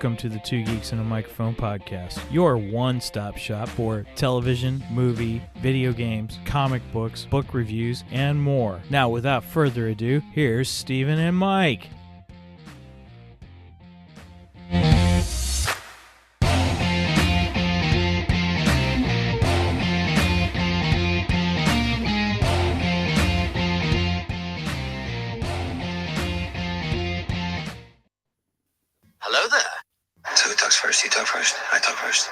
welcome to the Two Geeks and a Microphone podcast, your one-stop shop for television, movie, video games, comic books, book reviews, and more. Now, without further ado, here's Steven and Mike. Hello there. So who talks first? You talk first? I talk first.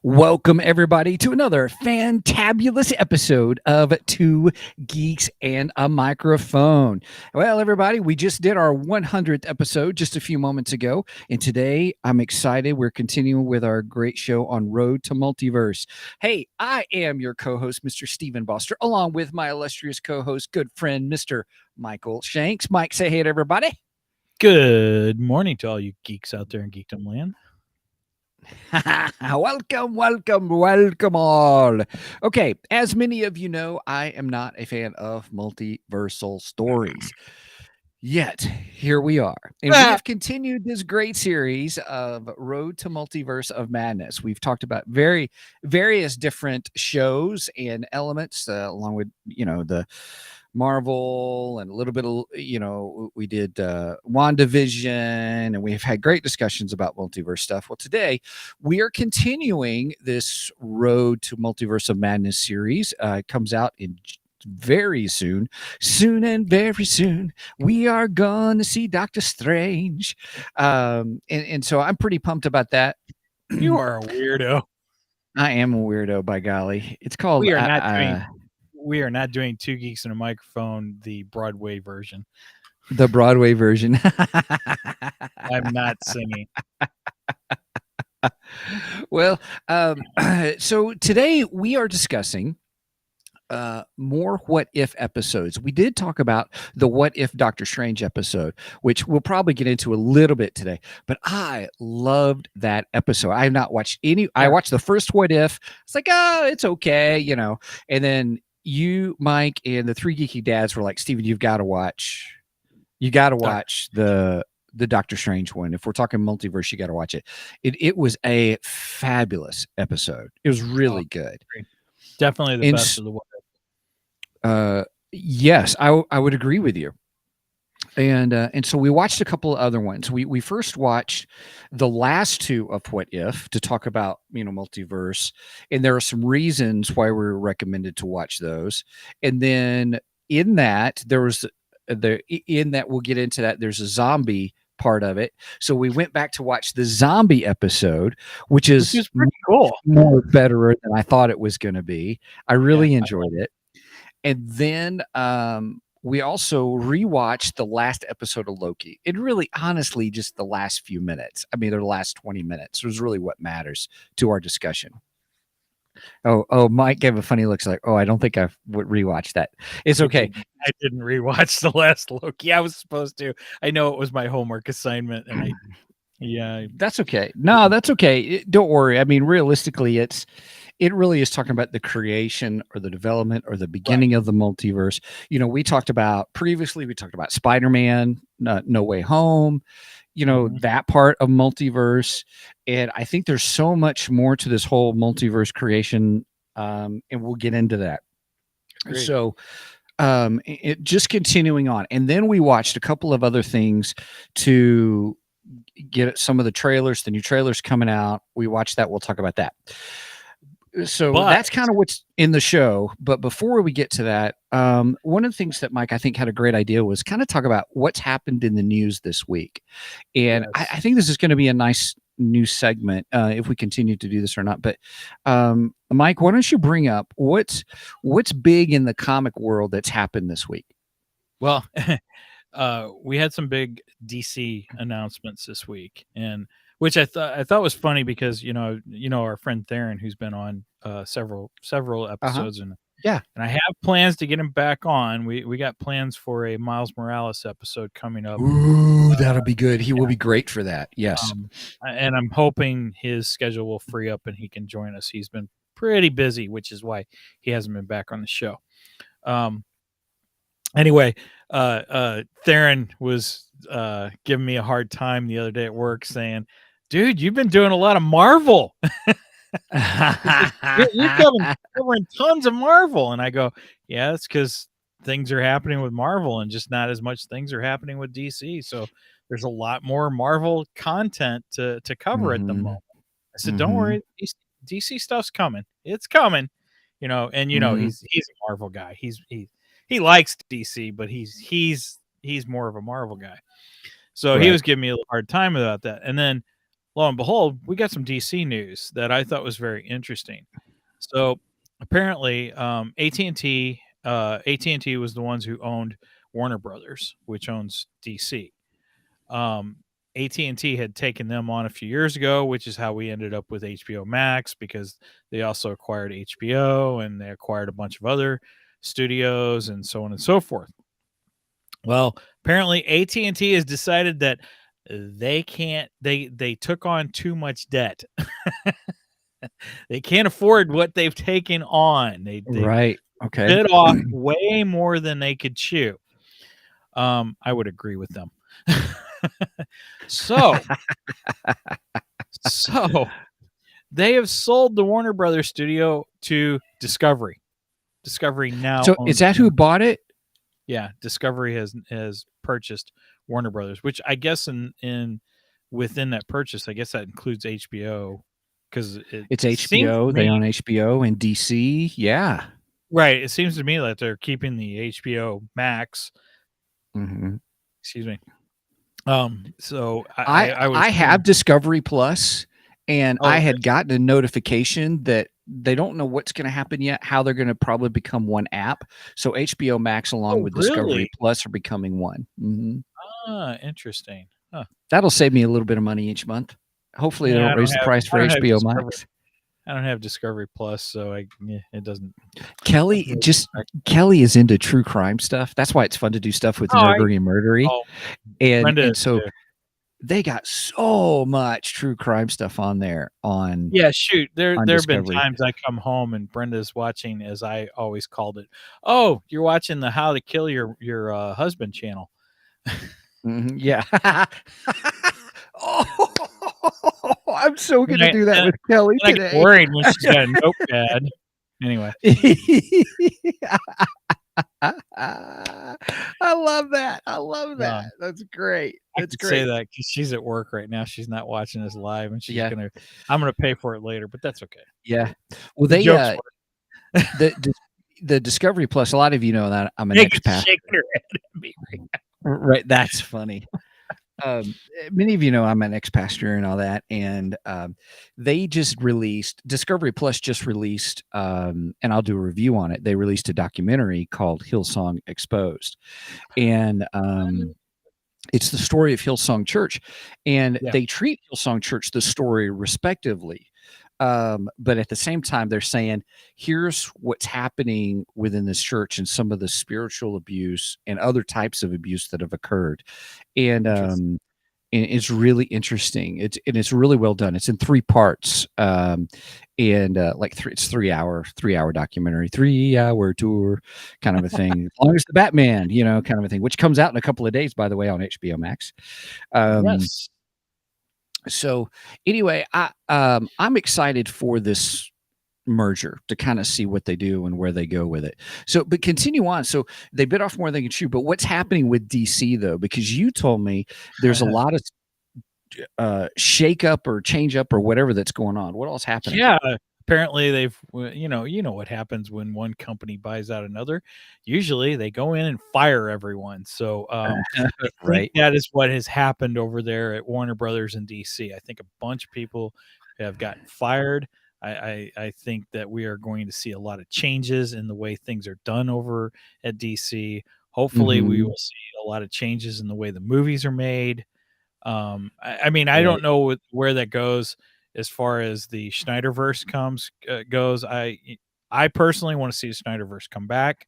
Welcome, everybody, to another fantabulous episode of Two Geeks and a Microphone. Well, everybody, we just did our 100th episode just a few moments ago, and today I'm excited. We're continuing with our great show on Road to Multiverse. Hey, I am your co-host, Mr. Stephen Boster, along with my illustrious co-host, good friend, Mr. Michael Shanks. Mike, say hey to everybody. Good morning to all you geeks out there in Geekdom Land. welcome all. Okay, as many of you know, I am not a fan of multiversal stories. Yet, here we are. And we have continued this great series of Road to Multiverse of Madness. We've talked about various different shows and elements, along with, the Marvel and a little bit of, we did WandaVision, and we've had great discussions about multiverse stuff. Well, today we are continuing this Road to Multiverse of Madness series. It comes out in very soon and very soon we are going to see Doctor Strange. And so I'm pretty pumped about that. You are a weirdo. I am a weirdo, by golly. It's called We are not doing Two Geeks and a Microphone, the Broadway version. The Broadway version. I'm not singing. Well, so today we are discussing more what if episodes. We did talk about the what if Doctor Strange episode, which we'll probably get into a little bit today, but I loved that episode. I have not watched any. I watched the first what if. It's like, oh, it's okay, and then you, Mike, and the three geeky dads were like, Steven, you've got to watch the Doctor Strange one. If we're talking multiverse, you got to watch it. It was a fabulous episode. It was really good. Definitely the best of the what. Yes, I would agree with you. And so we watched a couple of other ones. We first watched the last two of What If to talk about, multiverse, and there are some reasons why we're recommended to watch those. And then in that we'll get into that. There's a zombie part of it. So we went back to watch the zombie episode, which is pretty cool. More better than I thought it was going to be. I really enjoyed it. And then we also rewatched the last episode of Loki. It really, honestly, just the last few minutes. I mean, the last 20 minutes was really what matters to our discussion. Oh, Mike gave a funny look. Like, I don't think I would rewatch that. It's okay. I didn't rewatch the last Loki. I was supposed to. I know it was my homework assignment, and that's okay. No, that's okay. Don't worry. I mean, realistically, it really is talking about the creation or the development or the beginning of the multiverse. We talked about Spider-Man, No Way Home, that part of multiverse. And I think there's so much more to this whole multiverse creation. And we'll get into that. Great. So it just continuing on. And then we watched a couple of other things to get some of the trailers, the new trailers coming out. We watched that. We'll talk about that. So that's kind of what's in the show. But before we get to that, one of the things that Mike, I think, had a great idea was kind of talk about what's happened in the news this week. And I think this is going to be a nice new segment if we continue to do this or not. But Mike, why don't you bring up what's big in the comic world that's happened this week? Well, we had some big DC announcements this week, and which I thought was funny because our friend Theron, who's been on several episodes, and I have plans to get him back on. We got plans for a Miles Morales episode coming up. Ooh, that'll be good. He will be great for that. Yes, and I'm hoping his schedule will free up and he can join us. He's been pretty busy, which is why he hasn't been back on the show. Anyway, Theron was giving me a hard time the other day at work, saying, "Dude, you've been doing a lot of Marvel." He's like, "You're covering tons of Marvel," and I go, "Yeah, it's because things are happening with Marvel, and just not as much things are happening with DC. So there's a lot more Marvel content to cover at the Mhm. moment." I said, "Don't Mhm. worry, DC stuff's coming. It's coming." Mhm. He's a Marvel guy. He likes DC, but he's more of a Marvel guy. So he Right. was giving me a little hard time about that. And then lo and behold, we got some DC news that I thought was very interesting. So apparently, AT&T was the ones who owned Warner Brothers, which owns DC. Um, AT&T had taken them on a few years ago, which is how we ended up with HBO Max, because they also acquired HBO and they acquired a bunch of other studios and so on and so forth. Well, apparently AT&T has decided that they can't they took on too much debt. They can't afford what they've taken on. They Right. Okay. bit off way more than they could chew. I would agree with them. so so they have sold the Warner Brothers studio to Discovery. Discovery now So is owns that who bought it? Yeah, Discovery has purchased Warner Brothers, which I guess in within that purchase, I guess that includes HBO, because it It's seems to HBO. They me own HBO and DC. Yeah. right. It seems to me that they're keeping the HBO Max. Mhm. Excuse me. So I would I have assume. Discovery Plus, and Oh, I okay. had gotten a notification that they don't know what's going to happen yet, how they're going to probably become one app. So HBO Max along Oh, with Discovery really? Plus are becoming one. Interesting. Huh. That'll save me a little bit of money each month. Hopefully they Yeah, don't raise the price I for don't have HBO Discovery. Max. I don't have Discovery Plus, so it doesn't. Kelly just Kelly is into true crime stuff. That's why it's fun to do stuff with Oh, Nerdery and Murdery. oh, And Brenda and is so too. they got so much true crime stuff on there Yeah, shoot. There have been Discovery. times I come home and Brenda's watching, as I always called it. Oh, you're watching the How to Kill Your Husband channel. Mhm, yeah. Oh, I'm so And gonna do that with Kelly I get today. worried when she's got a notepad. Anyway, I love that. I love uh, that. That's great. I That's could say great. that because she's at work right now. She's not watching us live, and Yeah, I'm gonna pay for it later, but that's okay. yeah. Well, The they joke's worth it. the Discovery Plus. A lot of you know that I'm an Megan's expat. shaking her head at me right now. Right, that's funny. Many of you know I'm an ex-pastor and all that, and they just released Discovery Plus just released, and I'll do a review on it. They released a documentary called Hillsong Exposed, and it's the story of Hillsong Church, and Yeah, they treat Hillsong Church the story respectively. But at the same time, they're saying, here's what's happening within this church and some of the spiritual abuse and other types of abuse that have occurred. And interesting. and it's really interesting. It's really well done. It's in three parts, and it's 3 hour documentary, 3 hour tour, kind of a thing. As long as the Batman, kind of a thing, which comes out in a couple of days, by the way, on HBO Max. Yes. So anyway, I'm excited for this merger to kind of see what they do and where they go with it. So, but continue on. So they bit off more than they can chew. But what's happening with DC though? Because you told me there's a lot of shake up or change up or whatever that's going on. What else happening? Yeah, apparently you know what happens when one company buys out another. Usually they go in and fire everyone. So I think Right. that is what has happened over there at Warner Brothers in DC. I think a bunch of people have gotten fired. I think that we are going to see a lot of changes in the way things are done over at DC. Hopefully, we Hmm. will see a lot of changes in the way the movies are made. I mean, I don't Right. know where that goes as far as the Schneiderverse goes. I personally want to see the Schneiderverse come back.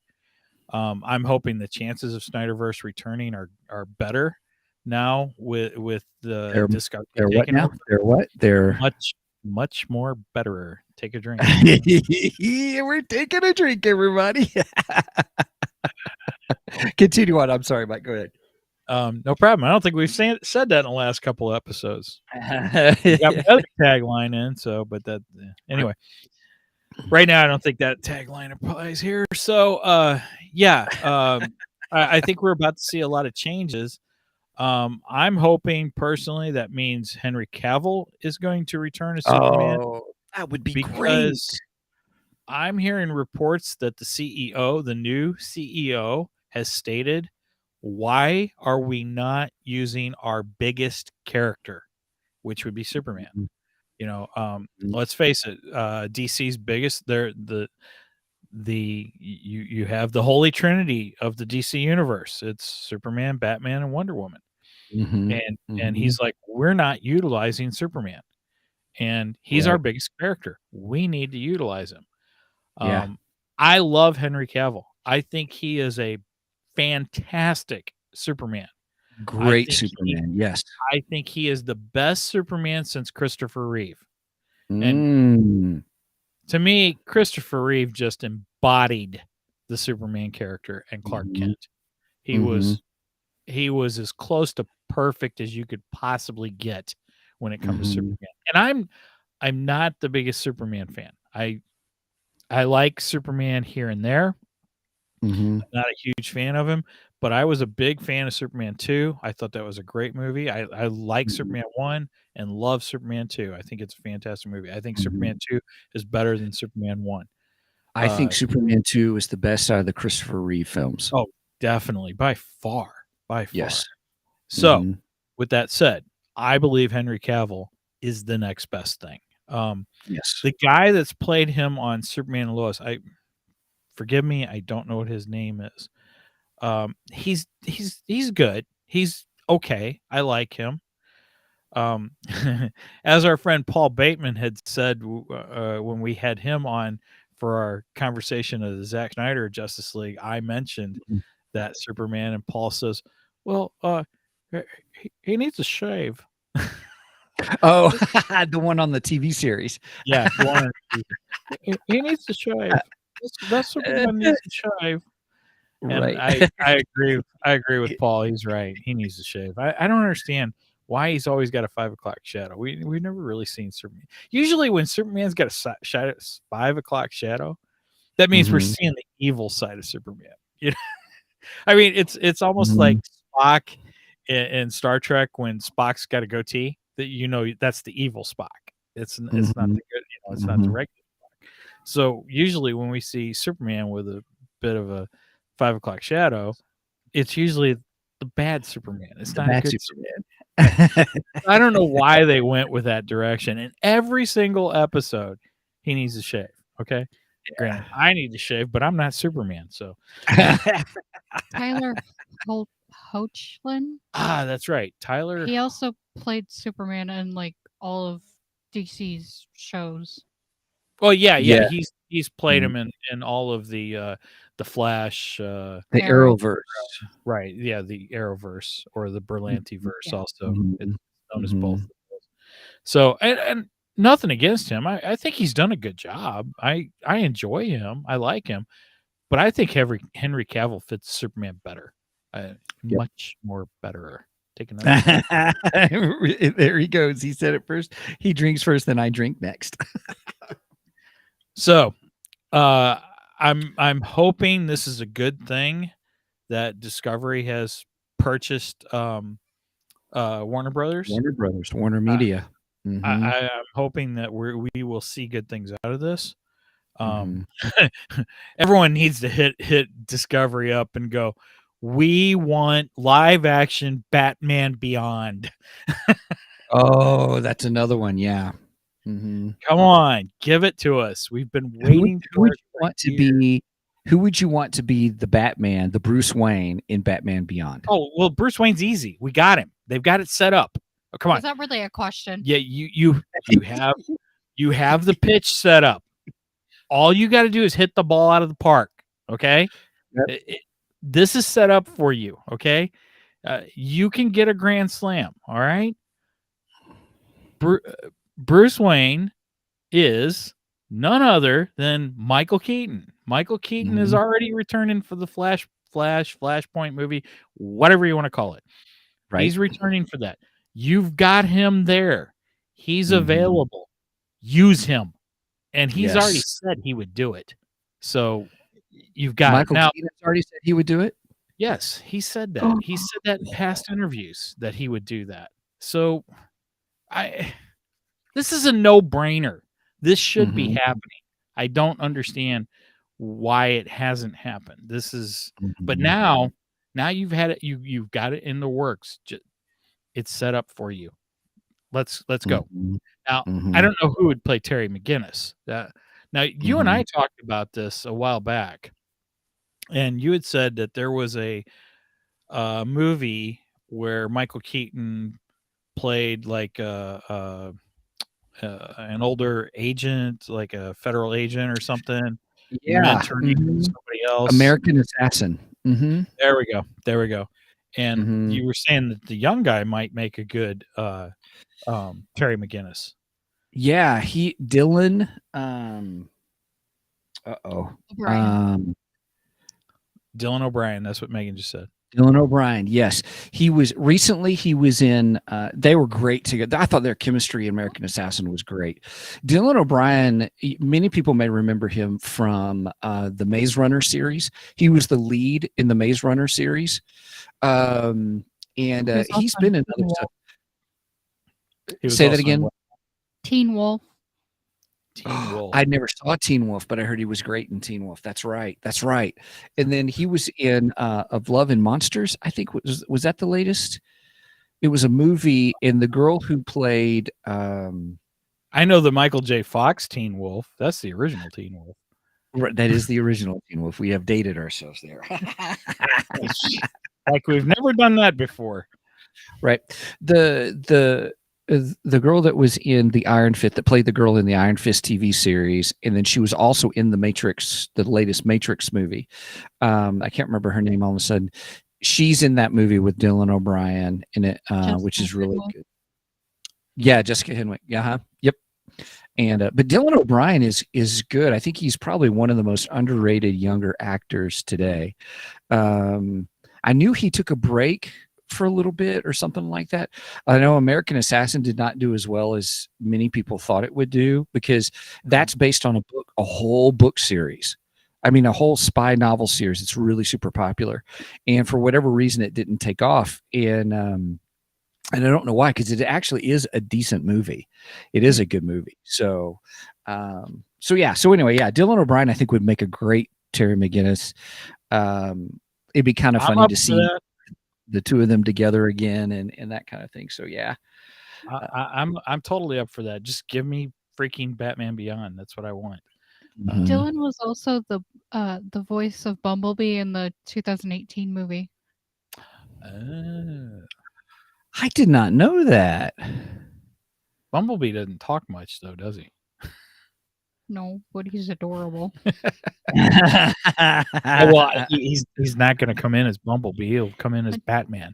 I'm hoping the chances of Schneiderverse returning are better now with the They're Discovery they're what taking now? over. They're what? They're Much more betterer. Take a drink. we're taking a drink, everybody. Continue on. I'm sorry, Mike. Go ahead. No problem. I don't think we've said that in the last couple of episodes. We got my other tagline in, so but that anyway. Right now, I don't think that tagline applies here. So, yeah, I think we're about to see a lot of changes. I'm hoping personally that means Henry Cavill is going to return as Superman Oh, that would be great. because I'm hearing reports that the CEO, the new CEO, has stated, "Why are we not using our biggest character, which would be Superman?" Mhm. Let's face it, DC's biggest. They're you have the holy trinity of the DC universe. It's Superman, Batman, and Wonder Woman. Mhm. And he's like, we're not utilizing Superman, and he's our Right. biggest character. We need to utilize him. Yeah. I love Henry Cavill. I think he is a fantastic Superman. I Great think Superman. Yes. I think he is the best Superman since Christopher Reeve. And Mm. to me, Christopher Reeve just embodied the Superman character and Clark Mhm. Kent. He Mhm. was as close to perfect as you could possibly get when it comes to Mhm. Superman. And I'm not the biggest Superman fan. I like Superman here and there. Mhm. I'm not a huge fan of him, but I was a big fan of Superman 2. I thought that was a great movie. I like Mhm. Superman 1 and love Superman 2. I think it's a fantastic movie. I think Mhm. Superman 2 is better than Superman 1. I think Superman 2 is the best out of the Christopher Reeve films. Oh, definitely, by far, by far. Yes. So, Mhm. with that said, I believe Henry Cavill is the next best thing. Yes. The guy that's played him on Superman and Lois, forgive me, I don't know what his name is. He's good. He's okay. I like him. Um, as our friend Paul Bateman had said when we had him on for our conversation of the Zack Snyder Justice League, I mentioned Mhm. that Superman, and Paul says, "Well, he needs a shave." Oh, the one on the TV series. Yeah, the one he needs to shave. That Superman needs to shave. And Right. I agree with Paul. He's right. He needs to shave. I don't understand why he's always got a 5 o'clock shadow. We've never really seen Superman. Usually, when Superman's got a shadow, 5 o'clock shadow, that means we're Mhm. seeing the evil side of Superman. You know, I mean, it's almost like Mhm. Spock in Star Trek when Spock's got a goatee. That that's the evil Spock. It's not Mhm. the good. It's not the Mhm. regular. So usually when we see Superman with a bit of a 5 o'clock shadow, it's usually the bad Superman. It's The not a bad good Superman. I don't know why they went with that direction. In every single episode, he needs to shave, okay? Granted, I need to shave, but I'm not Superman, so Tyler Hoechlin. that's right. Tyler. He also played Superman in like all of DC's shows. Well, yeah, Yeah. he's played Mhm. him in all of the Flash, The Arrow. Arrowverse. right? Yeah, the Arrowverse or the Berlantiverse, Yeah. also. It's Mhm. known as both. Mhm. So, and nothing against him. I think he's done a good job. I enjoy him. I like him, but I think Henry Cavill fits Superman better, Yep. much more better. Take another. There he goes. He said it first. He drinks first, then I drink next. So, I'm hoping this is a good thing that Discovery has purchased Warner Brothers. Warner Brothers, Warner I, Media. Mhm. I'm hoping that we will see good things out of this. Mhm. Everyone needs to hit Discovery up and go, we want live action Batman Beyond. Oh, that's another one. Yeah. Mhm. Come on, give it to us. We've been waiting Who for would it you for want to years. be? Who would you want to be the Batman, the Bruce Wayne in Batman Beyond? Oh, well, Bruce Wayne's easy. We got him. They've got it set up. Oh, come on. Is that really a question? Yeah, you have the pitch set up. All you got to do is hit the ball out of the park. Okay. Yep. This is set up for you. Okay. You can get a grand slam. All right. Bruce Wayne is none other than Michael Keaton. Michael Keaton is Mhm. already returning for the Flash, Flashpoint movie, whatever you want to call it. Right. He's returning for that. You've got him there. He's Mhm. available. Use him. And he's already Yes. said he would do it. So you've got Michael it. Now, Keaton's already said he would do it. yes, he said that. He said that in past interviews that he would do that. So this is a no-brainer. This should be Mhm. happening. I don't understand why it hasn't happened. This is but Mhm. now you've had it, you've got it in the works. It's set up for you. Let's go. Mhm. Now, I Mhm. don't know who would play Terry McGinnis. Now you and I Mhm. talked about this a while back, and you had said that there was a movie where Michael Keaton played like an older agent, like a federal agent or something, Yeah. mentoring Mhm. somebody else. American Assassin. Mhm. There we go. There we go. And Mhm. you were saying that the young guy might make a good Terry McGinnis. Yeah, Dylan, uh-oh. O'Brien. Dylan O'Brien. That's what Megan just said. Dylan O'Brien, yes. He was in they were great together. I thought their chemistry in American Assassin was great. Dylan O'Brien, many people may remember him from the Maze Runner series. He was the lead in the Maze Runner series. And He was also he's in been in Teen other Wolf. stuff. He was Say that also in again. what? Teen Wolf. Teen Wolf. I never saw Teen Wolf, but I heard he was great in Teen Wolf. That's right. That's right. And then he was in Of Love and Monsters. I think was that the latest? It was a movie, and the girl who played I know the Michael J. Fox Teen Wolf. That's the original Teen Wolf. that is the original Teen Wolf. We have dated ourselves there. Like we've never done that before. Right. The girl that was in the Iron Fist, that played the girl in the Iron Fist TV series, and then she was also in the Matrix, the latest Matrix movie. I can't remember her name all of a sudden. She's in that movie with Dylan O'Brien in it, which is really good. Yeah, Jessica Henwick. Yeah, yep. And but Dylan O'Brien is good. I think he's probably one of the most underrated younger actors today. I knew he took a break for a little bit or something like that. I know American Assassin did not do as well as many people thought it would do, because that's based on a whole book series. I mean, a whole spy novel series. It's really super popular, and for whatever reason, it didn't take off. And I don't know why, because it actually is a decent movie. It is a good movie. So anyway, yeah, Dylan O'Brien I think would make a great Terry McGinnis. It'd be kind of I'm funny up to for see that. the two of them together again and that kind of thing. So yeah. I'm totally up for that. Just give me freaking Batman Beyond. That's what I want. Mhm. Dylan was also the voice of Bumblebee in the 2018 movie. I did not know that. Bumblebee doesn't talk much though, does he? No, but he's adorable. Well, he's not going to come in as Bumblebee. He'll come in as Batman,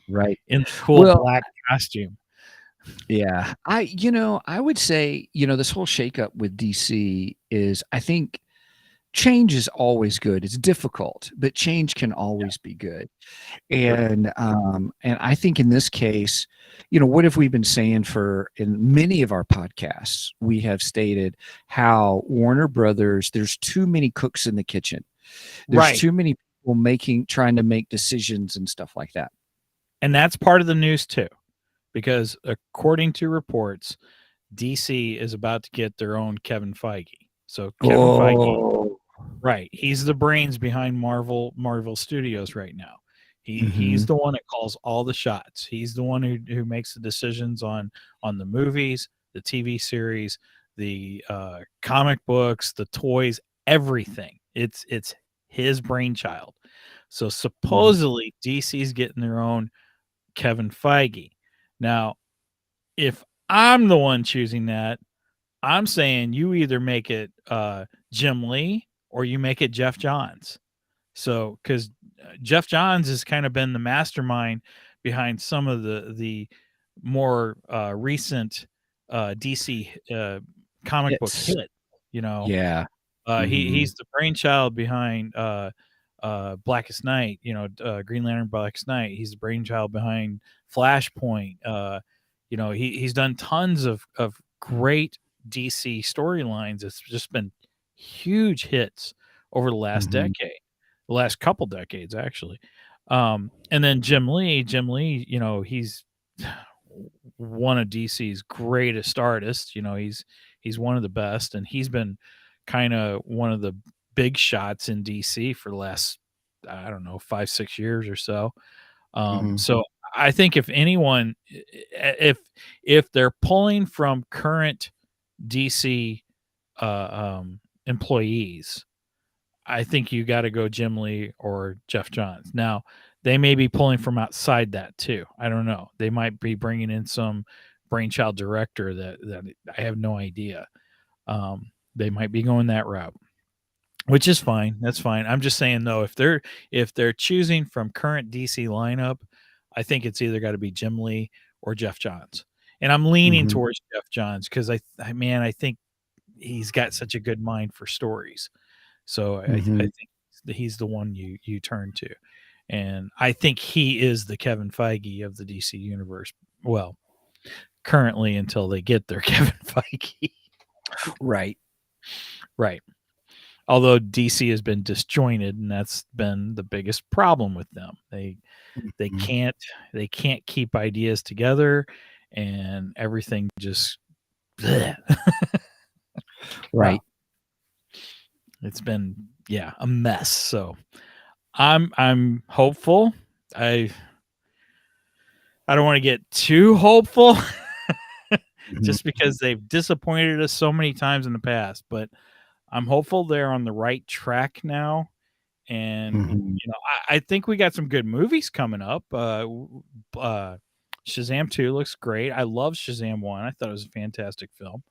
Right. in the cool Well, black costume. Yeah. I would say, this whole shakeup with DC is, I think change is always good. It's difficult, but change can always be good. And I think in this case, what have we been saying in many of our podcasts? We have stated how Warner Brothers, there's too many cooks in the kitchen. There's Right. too many people trying to make decisions and stuff like that. And that's part of the news too, because according to reports, DC is about to get their own Kevin Feige. So Kevin Feige, right? He's the brains behind Marvel Studios right now. He's the one that calls all the shots. He's the one who makes the decisions on the movies, the TV series, the comic books, the toys, everything. It's his brainchild. So supposedly DC's getting their own Kevin Feige. Now, if I'm the one choosing that, I'm saying you either make it Jim Lee or you make it Jeff Johns. So, because Jeff Johns has kind of been the mastermind behind some of the more recent DC comic book hit. Yeah. He's the brainchild behind Blackest Night, Green Lantern, Blackest Night. He's the brainchild behind Flashpoint. He's done tons of great DC storylines. It's just been huge hits over the last decade, the last couple decades actually. And then Jim Lee, he's one of DC's greatest artists. He's one of the best, and he's been kind of one of the big shots in DC for the last, I don't know, 5-6 years or so. So I think if anyone, if they're pulling from current DC employees, I think you got to go Jim Lee or Jeff Johns. Now, they may be pulling from outside that too. I don't know. They might be bringing in some brainchild director that I have no idea. They might be going that route, which is fine. That's fine. I'm just saying though, if they're choosing from current DC lineup, I think it's either got to be Jim Lee or Jeff Johns. And I'm leaning towards Jeff Johns because I think he's got such a good mind for stories. So I think he's the one you turn to. And I think he is the Kevin Feige of the DC universe. Well, currently until they get their Kevin Feige. Right. Although DC has been disjointed, and that's been the biggest problem with them. They can't keep ideas together, and everything just right. It's been a mess. So I'm hopeful. I don't want to get too hopeful just because they've disappointed us so many times in the past, but I'm hopeful they're on the right track now. And I think we got some good movies coming up. Shazam 2 looks great. I love Shazam 1. I thought it was a fantastic film.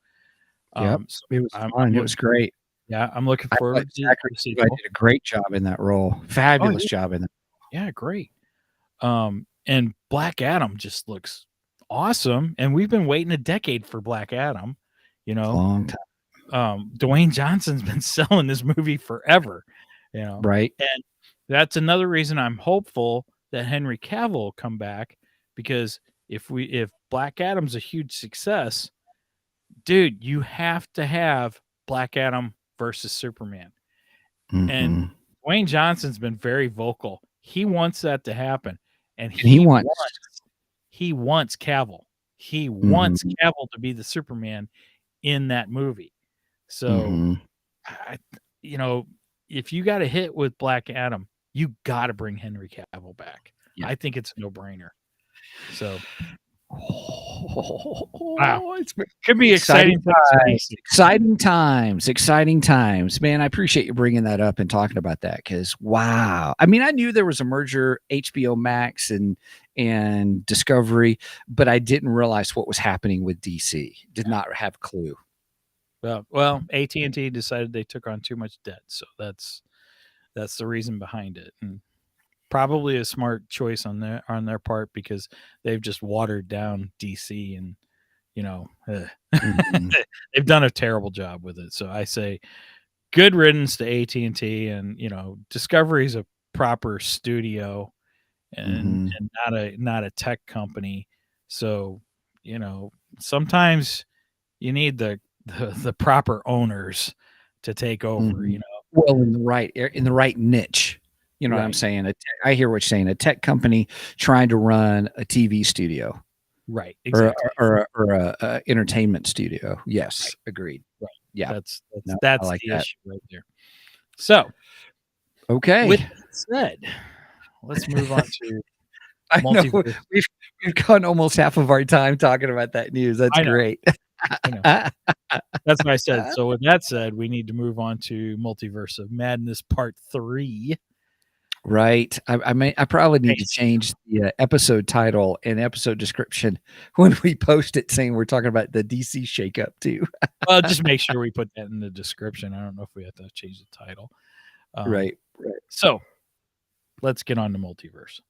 Yep. So It was fun. It was great. Yeah, I'm looking forward to Zachary Levi did a great job in that role. Fabulous job in that. Yeah, great. And Black Adam just looks awesome. And we've been waiting a decade for Black Adam. Long time. Dwayne Johnson's been selling this movie forever. Right. And that's another reason I'm hopeful that Henry Cavill will come back, because if Black Adam's a huge success, dude, you have to have Black Adam versus Superman. And Dwayne Johnson's been very vocal. He wants that to happen. And he wants Cavill. He wants Cavill to be the Superman in that movie. So, if you got a hit with Black Adam, you got to bring Henry Cavill back. Yeah. I think it's a no-brainer. So, wow, it could be exciting times. Exciting times, man. I appreciate you bringing that up and talking about that, because wow. I mean, I knew there was a merger, HBO Max and Discovery, but I didn't realize what was happening with DC. Did not have a clue. Well, AT&T decided they took on too much debt, so that's the reason behind it, and probably a smart choice on their part, because they've just watered down DC, and they've done a terrible job with it. So I say, good riddance to AT&T, and Discovery's a proper studio, and not a tech company. So sometimes you need the proper owners to take over. Well, in the right niche. What I'm saying? I hear what you're saying. A tech company trying to run a TV studio, right? Exactly. Or a entertainment studio. Yes, right. Agreed. Right. Yeah, that's like the issue right there. So, okay. With that said, let's move on to. I know we've gone almost half of our time talking about that news. That's great. That's what I said. So with that said, we need to move on to Multiverse of Madness Part 3. Right. I probably need to change the episode title and episode description when we post it, saying we're talking about the DC shakeup too. Well, just make sure we put that in the description. I don't know if we have to change the title. Right. So let's get on to Multiverse.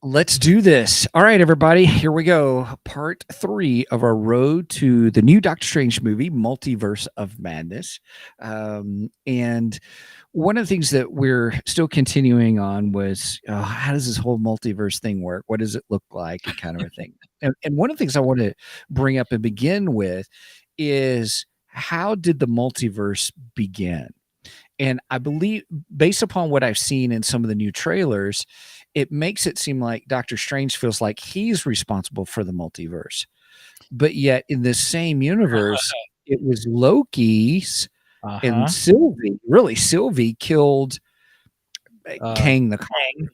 Let's do this. All right, everybody, here we go. Part 3 of our road to the new Doctor Strange movie, Multiverse of Madness. And one of the things that we're still continuing on was how does this whole multiverse thing work? What does it look like? And kind of a thing. And one of the things I want to bring up and begin with is how did the multiverse begin? And I believe, based upon what I've seen in some of the new trailers, it makes it seem like Doctor Strange feels like he's responsible for the multiverse. But yet, in this same universe, it was Loki's and Sylvie. Really, Sylvie killed Kang the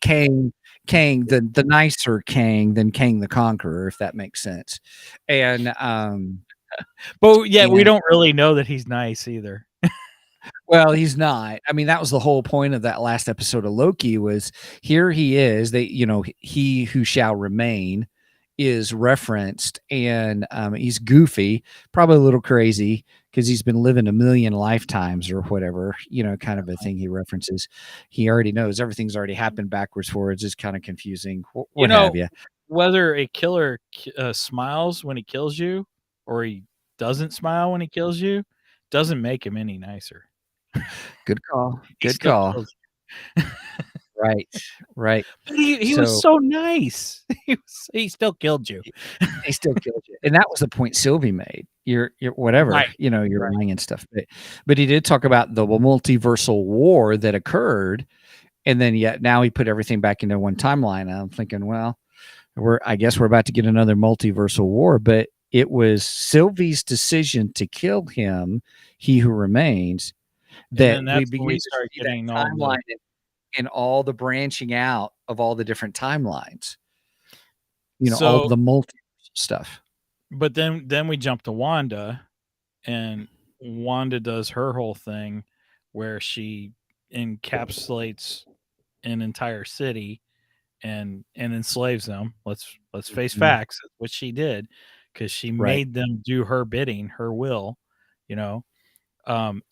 Kang, the nicer Kang than Kang the Conqueror, if that makes sense. And But yeah, we don't really know that he's nice either. well, he's not. I mean, that was the whole point of that last episode of Loki was here he is. They, he who shall remain is referenced, and he's goofy, probably a little crazy because he's been living a million lifetimes or whatever, kind of a thing he references. He already knows everything's already happened backwards, forwards. Is kind of confusing. What have you? Whether a killer smiles when he kills you or he doesn't smile when he kills you doesn't make him any nicer. Good call. Good call. Right. But he was so nice. He still killed you. He still killed you. And that was the point Sylvie made. You're whatever, right. You're lying and stuff. But he did talk about the multiversal war that occurred. And then yet now he put everything back into one timeline. I'm thinking, well, I guess we're about to get another multiversal war, but it was Sylvie's decision to kill him, he who remains, that we begin to start getting that timeline and all the branching out of all the different timelines. All the multiverse stuff. But then we jump to Wanda, and Wanda does her whole thing where she encapsulates an entire city and enslaves them. Let's face facts. That's what she did, because she made them do her bidding, her will.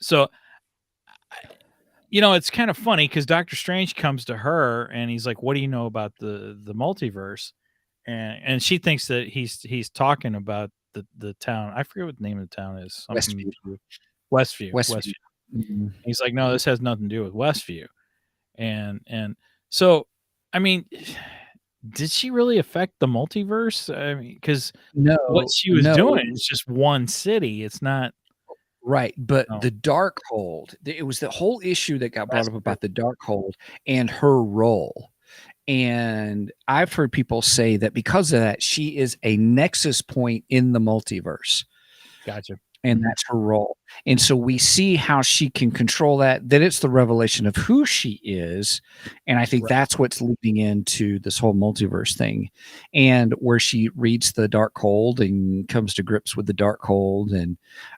So it's kind of funny because Doctor Strange comes to her and he's like, "What do you know about the multiverse?" And she thinks that he's talking about the town. I forget what the name of the town is. Westview. Mm-hmm. He's like, "No, this has nothing to do with Westview." And so, I mean, did she really affect the multiverse? I mean, because what she was doing is just one city. It's not. Right, but the Darkhold, it was the whole issue that got brought up about the Darkhold and her role. And I've heard people say that because of that, she is a nexus point in the multiverse. Gotcha. And that's her role. And so we see how she can control that. Then it's the revelation of who she is. And I think that's what's leading into this whole multiverse thing. And where she reads the Darkhold and comes to grips with the Darkhold.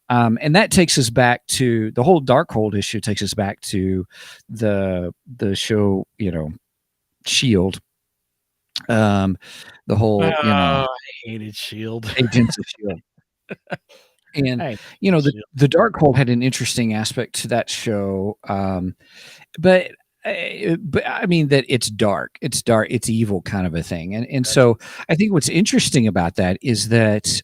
And that takes us back to the whole Darkhold issue, takes us back to the show, Shield. The whole, I hated Shield. Agents of Shield. And the Darkhold had an interesting aspect to that show, but I mean that it's dark, it's evil kind of a thing, and so I think what's interesting about that is that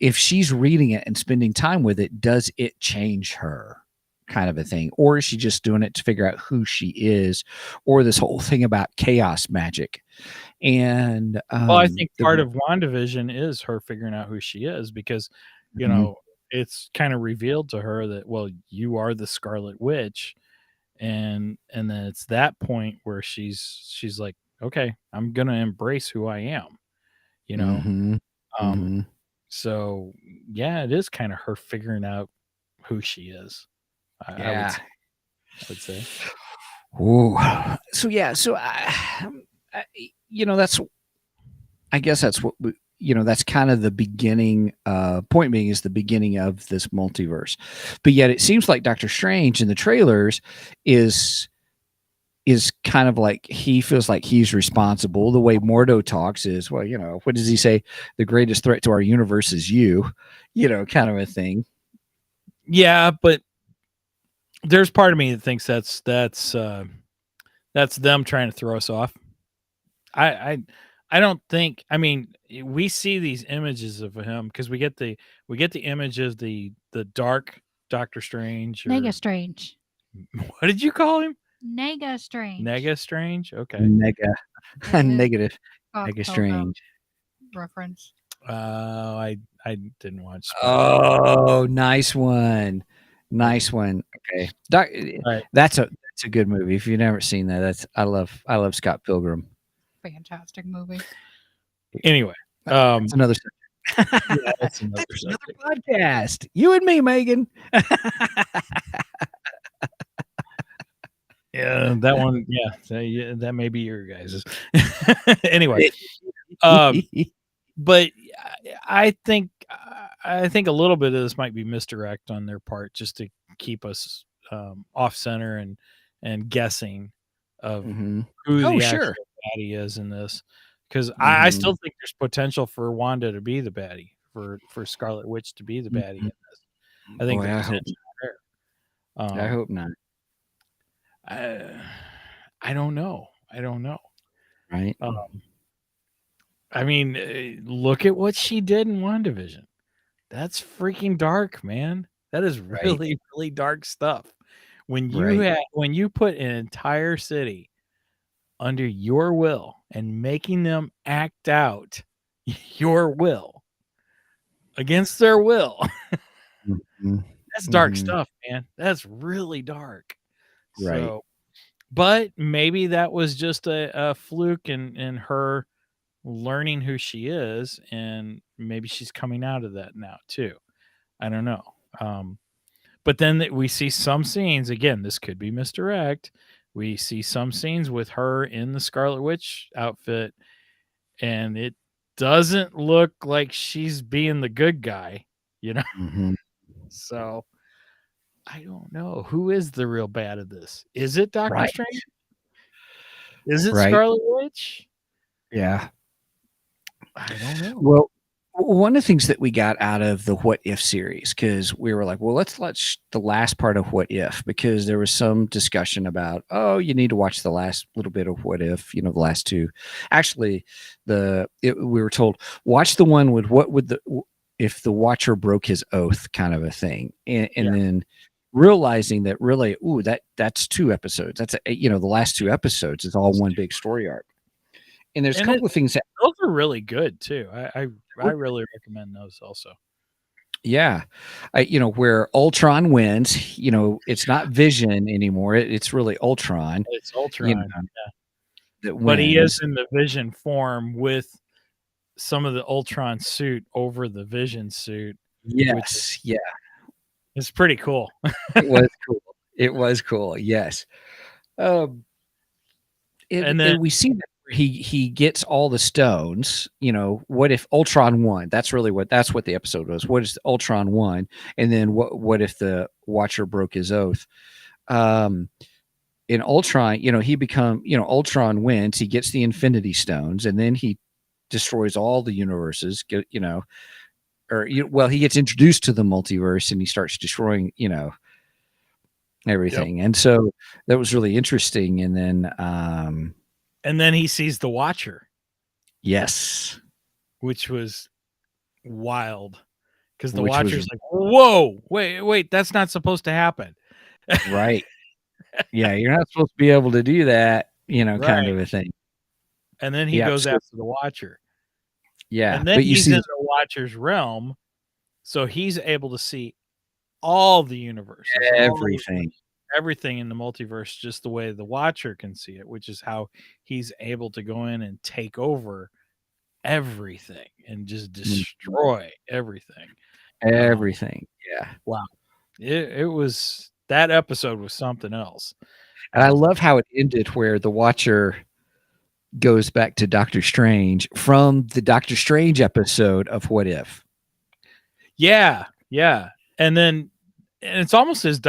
if she's reading it and spending time with it, does it change her? Kind of a thing, or is she just doing it to figure out who she is, or this whole thing about chaos magic? And I think part of WandaVision is her figuring out who she is, because it's kind of revealed to her that, well, you are the Scarlet Witch, and then it's that point where she's like, okay, I'm gonna embrace who I am. So yeah, it is kind of her figuring out who she is. I would say. Ooh. So yeah. So that's. I guess that's what that's kind of the beginning. Point being is the beginning of this multiverse, but yet it seems like Doctor Strange in the trailers is kind of like he feels like he's responsible. The way Mordo talks is, well, what does he say? The greatest threat to our universe is you. Kind of a thing. Yeah, but there's part of me that thinks that's That's them trying to throw us off. I don't think. I mean, we see these images of him because we get the image of the dark Doctor Strange. Or, Nega Strange. what did you call him? Nega Strange. Nega Strange. Okay. Nega, Yeah, negative, Goth Nega Pilgrim Strange. reference. I didn't watch. Oh, nice one, nice one. Okay, Right. that's a good movie. If you've never seen that, I love Scott Pilgrim. Fantastic movie. Anyway, That's another subject. yeah, that's another That's another subject. podcast. You and me, Megan. Yeah, that one. Yeah, that may be your guys's. Anyway, but I think a little bit of this might be misdirect on their part, just to keep us off center and guessing of Mhm. who Oh, the sure. actual baddie is in this. Because I still think there's potential for Wanda to be the baddie, for Scarlet Witch to be the baddie in this. I think Boy, the I hope potential there. I hope not. I don't know. I don't know. Right? I mean, look at what she did in WandaVision. That's freaking dark, man. That is Right. really, really dark stuff. When Right. when you put an entire city under your will and making them act out your will against their will, Mhm. that's dark Mhm. stuff, man. That's really dark. Right. So, but maybe that was just a fluke in her learning who she is, and maybe she's coming out of that now too. I don't know. But then we see some scenes, again, this could be misdirect. We see some scenes with her in the Scarlet Witch outfit, and it doesn't look like she's being the good guy, you know? Mhm. So I don't know. Who is the real bad of this? Is it Doctor Right. Strange? Is it Right. Scarlet Witch? Yeah. I don't know. Well, one of the things that we got out of the What If series, because we were like, well, let's watch the last part of What If, because there was some discussion about, oh, you need to watch the last little bit of What If, the last two. Actually, we were told, watch the one with if the Watcher broke his oath, kind of a thing. And Yeah. then realizing that really, that's 2 episodes. That's, the last 2 episodes is all one big story arc. And there's a couple of things that those are really good too. I really recommend those also. Yeah. Where Ultron wins, it's not Vision anymore. It's really Ultron. It's Ultron, That but he is wins. in the Vision form with some of the Ultron suit over the Vision suit. Yes. Yeah. It's pretty cool. It was cool. It was cool. Yes. And then we see that he gets all the stones. What if Ultron won? That's what the episode was. What if Ultron won? And then what if the Watcher broke his oath? In Ultron, Ultron wins. He gets the Infinity Stones, and then he destroys all the universes. He gets introduced to the multiverse, and he starts destroying, everything. Yep. And so that was really interesting. And then he sees the Watcher. Yes. Which was wild, because the Watcher's like, whoa, wait, that's not supposed to happen. Right. Yeah, you're not supposed to be able to do that, right. Kind of a thing. And then he goes after the Watcher. Yeah. And then he's in the Watcher's realm, so he's able to see all the universes. Everything in the multiverse, just the way the Watcher can see it, which is how he's able to go in and take over everything and just destroy everything. Everything. Yeah. Wow. It was, that episode was something else. And I love how it ended, where the Watcher goes back to Doctor Strange from the Doctor Strange episode of What If. Yeah. Yeah. And it's almost as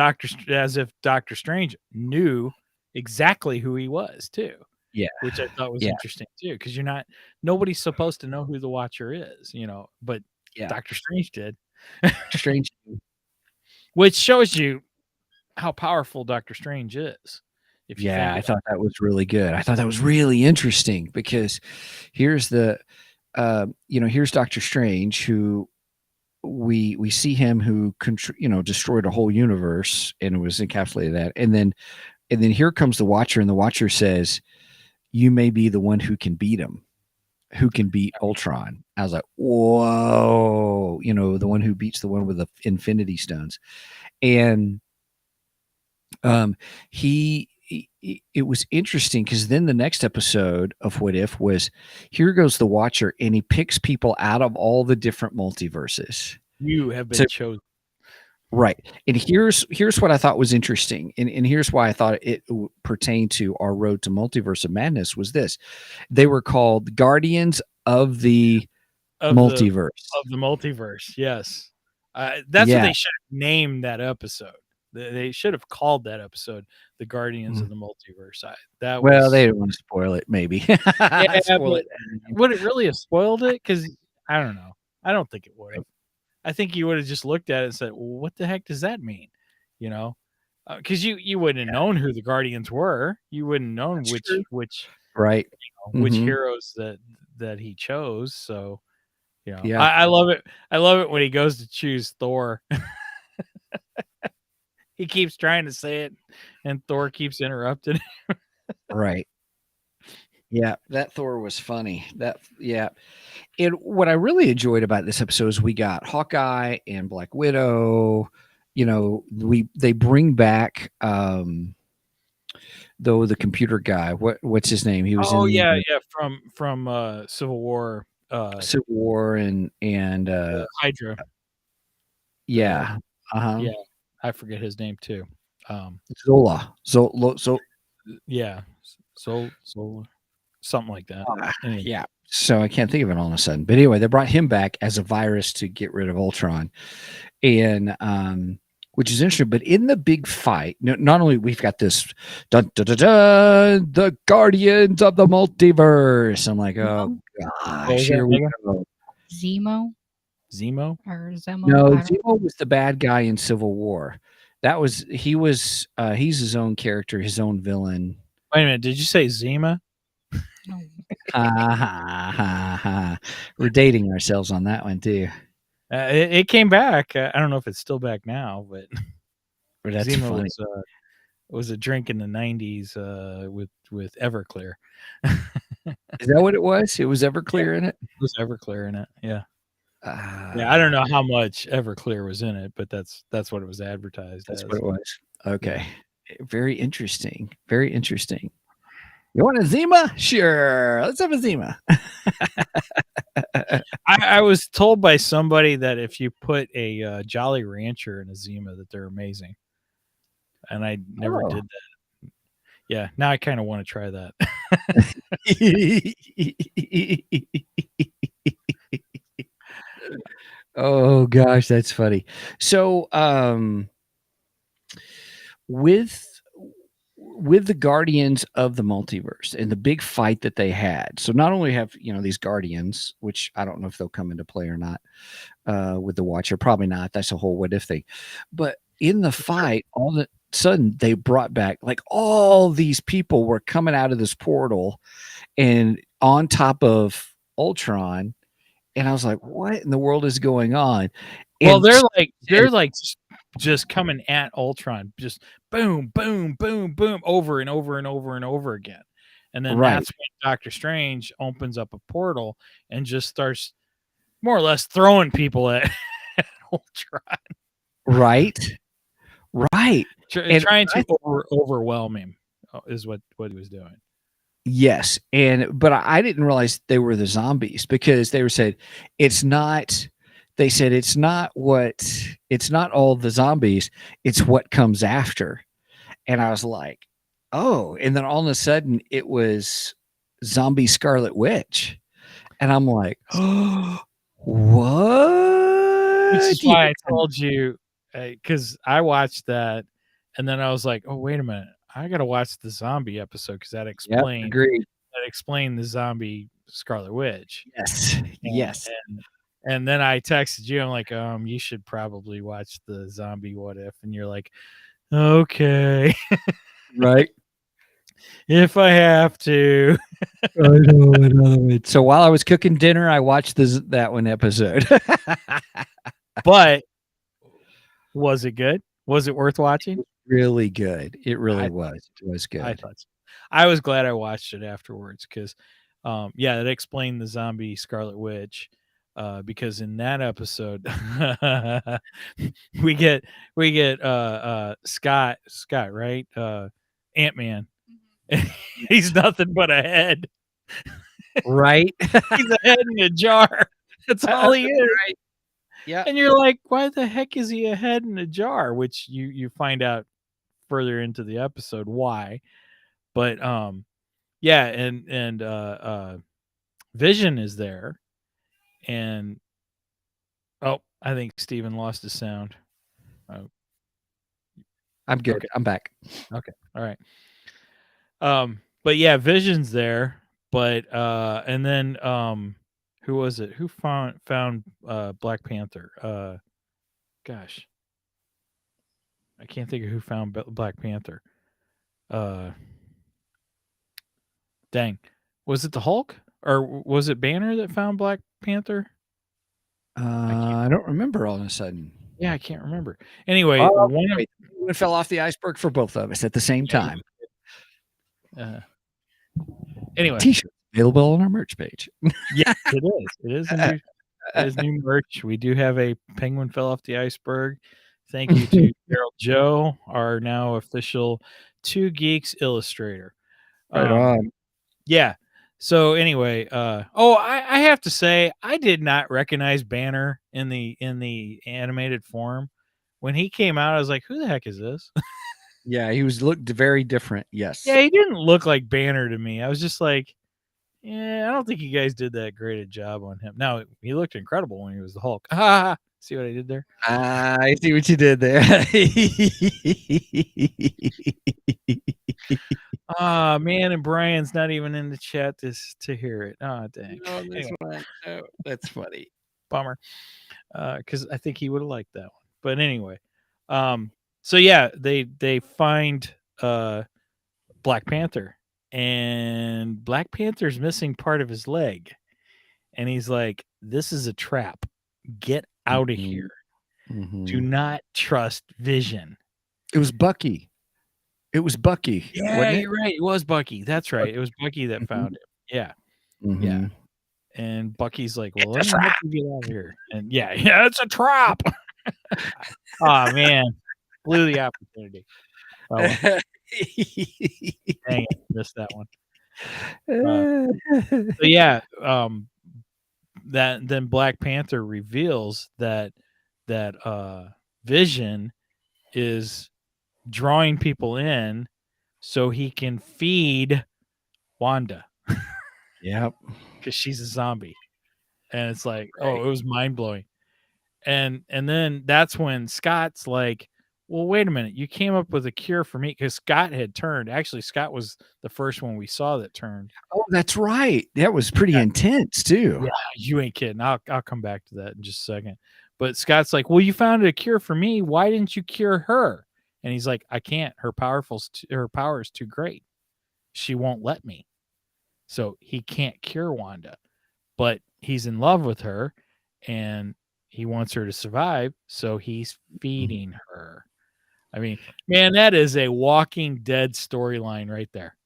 if Doctor Strange knew exactly who he was too. Yeah. Which I thought was interesting too, because nobody's supposed to know who the Watcher is, but Doctor Strange did. Which shows you how powerful Doctor Strange is. If you Yeah, think I about thought that was really good. I thought that was really interesting because here's here's Doctor Strange, who we see him who destroyed a whole universe and was encapsulated that, and then here comes the Watcher, and the Watcher says, "You may be the one who can beat him, who can beat Ultron." I was like, "Whoa!" The one who beats the one with the Infinity Stones, and um, it was interesting because then the next episode of What If was, here goes the Watcher, and he picks people out of all the different multiverses. you have So been chosen. right, and here's what I thought was interesting, and here's why I thought it pertained to our road to Multiverse of Madness was this: they were called Guardians of the Of Multiverse. the multiverse. Yes. That's what Yeah. they should have named that episode. They should have called that episode "The Guardians of the Multiverse." That Well, was they didn't want to spoil it, maybe. yeah, Spoil but it. would it really have spoiled it? Because I don't know. I don't think it would have. I think you would have just looked at it and said, well, "What the heck does that mean?" You know, because you wouldn't have known who the Guardians were. You wouldn't have known That's which true. which Right. which Mhm. heroes that he chose. So Yeah. I love it. I love it when he goes to choose Thor. He keeps trying to say it, and Thor keeps interrupting. Right. Yeah, that Thor was funny. Yeah. And what I really enjoyed about this episode is we got Hawkeye and Black Widow. They bring back the computer guy. What's his name? He was Oh in the yeah, from Civil War. Civil War and Hydra. yeah. Uh-huh. Yeah, I forget his name too. Zola. Yeah, so something like that. Anyway. Yeah. So I can't think of it all of a sudden. But anyway, they brought him back as a virus to get rid of Ultron. And which is interesting. But in the big fight, not only we've got this dun, dun, dun, dun, the Guardians of the Multiverse. I'm like, oh gosh, here we go. Zemo Zemo? or Zemo. No, I don't- Zemo was the bad guy in Civil War. He's his own character, his own villain. Wait a minute, did you say Zima? no. Ha ha ha ha. We're dating ourselves on that one too. It came back. I don't know if it's still back now, but But that's Zima funny. was a drink in the '90s with Everclear. Is that what it was? It was Everclear in it? It was Everclear in it. Yeah. Ah, Yeah, I don't know how much Everclear was in it, but that's what it was advertised that's as. what it was. Okay. Very interesting. Very interesting. You want a Zima? Sure. Let's have a Zima. I was told by somebody that if you put a Jolly Rancher in a Zima, that they're amazing, and I never Oh. did that. Yeah, now I kind of want to try that. Oh gosh, that's funny. So with the Guardians of the Multiverse and the big fight that they had. So not only have, these Guardians, which I don't know if they'll come into play or not, with the Watcher, probably not. That's a whole what if thing. But in the fight, all of a sudden they brought back, like, all these people were coming out of this portal and on top of Ultron. And I was like, what in the world is going on? Well, And they're like just coming at Ultron, just boom, boom, boom, boom, over and over and over and over again. And then Right. that's when Doctor Strange opens up a portal and just starts more or less throwing people at Ultron, right. And trying to overwhelm him is what he was doing. Yes, but I didn't realize they were the zombies because they said it's not. They said it's not all the zombies. It's what comes after. And I was like, oh. And then all of a sudden it was zombie Scarlet Witch, and I'm like, oh, what? Which is why I told you, because I watched that, and then I was like, oh, wait a minute. I got to watch the zombie episode because that explained the zombie Scarlet Witch. Yes. And then I texted you. I'm like, you should probably watch the zombie What If. And you're like, okay. Right. If I have to. I know. So while I was cooking dinner, I watched that one episode. But was it good? Was it worth watching? Really good. It really I was. It was I good. thought so. I was glad I watched it afterwards because, yeah, it explained the zombie Scarlet Witch. Because in that episode, we get Scott, right? Ant-Man. He's nothing but a head. Right? He's a head in a jar. That's all he is. Right. Yeah. And you're like, why the heck is he a head in a jar? Which you find out further into the episode why. But yeah, and Vision is there, and oh, I think Steven lost his sound. Oh, I'm good. okay. I'm back. Okay. All right. But yeah, Vision's there, but and then who was it? Who found Black Panther? Gosh. I can't think of who found Black Panther. Dang. Was it the Hulk or was it Banner that found Black Panther? I don't remember all of a sudden. Yeah, I can't remember. Anyway, Oh, one of wait, it fell off the iceberg for both of us at the same time. Anyway, T-shirt available on our merch page. yeah, it is. It is new. It is new merch. We do have a penguin fell off the iceberg. Thank you to Daryl Joe, our now official Two Geeks illustrator. Right on. Yeah. So anyway, I have to say I did not recognize Banner in the animated form. When he came out, I was like, who the heck is this? Yeah, he looked very different. Yes. Yeah, he didn't look like Banner to me. I was just like, yeah, I don't think you guys did that great a job on him. Now he looked incredible when he was the Hulk. See what I did there? I see what you did there. Man, and Brian's not even in the chat to hear it. Oh, dang. No, Anyway, that's funny. bummer. Because I think he would have liked that one. But anyway, so yeah, they find Black Panther, and Black Panther's missing part of his leg, and he's like, "This is a trap. Get out of here. Do not trust Vision." It was Bucky. Yeah, wasn't it? you're right. It was Bucky. That's right. It was Bucky that found him. Yeah. Yeah. And Bucky's like, well, let me help you get out of here. And yeah, it's a trap. Oh man. Blew the opportunity. Oh, dang it, missed that one. So yeah, that then Black Panther reveals that Vision is drawing people in so he can feed Wanda. Yep. Because she's a zombie. And it's like, oh, it was mind blowing. And then that's when Scott's like, well, wait a minute, you came up with a cure for me, because Scott had turned. Actually, Scott was the first one we saw that turned. Oh, that's right. That was pretty intense too. Yeah, you ain't kidding. I'll come back to that in just a second. But Scott's like, well, you found a cure for me. Why didn't you cure her? And he's like, I can't. Her power is too great. She won't let me. So he can't cure Wanda. But he's in love with her, and he wants her to survive, so he's feeding her. I mean, man, that is a Walking Dead storyline right there.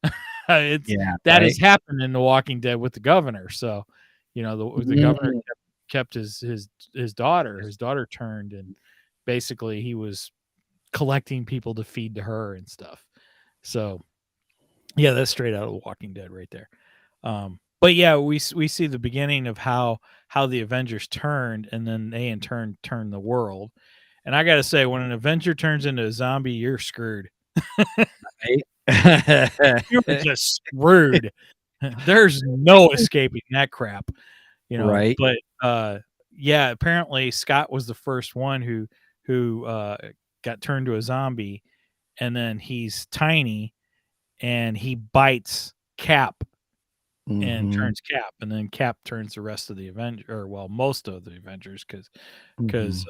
That has happened in The Walking Dead with the governor. So, the governor kept his daughter. His daughter turned, and basically he was collecting people to feed to her and stuff. So, yeah, that's straight out of The Walking Dead right there. But yeah, we see the beginning of how the Avengers turned, and then they in turn turned the world. And I gotta say, when an Avenger turns into a zombie, you're screwed. You're just screwed. There's no escaping that crap, Right. But yeah, apparently Scott was the first one who got turned to a zombie, and then he's tiny, and he bites Cap. And turns Cap, and then Cap turns the rest of the Avengers, or well, most of the Avengers, because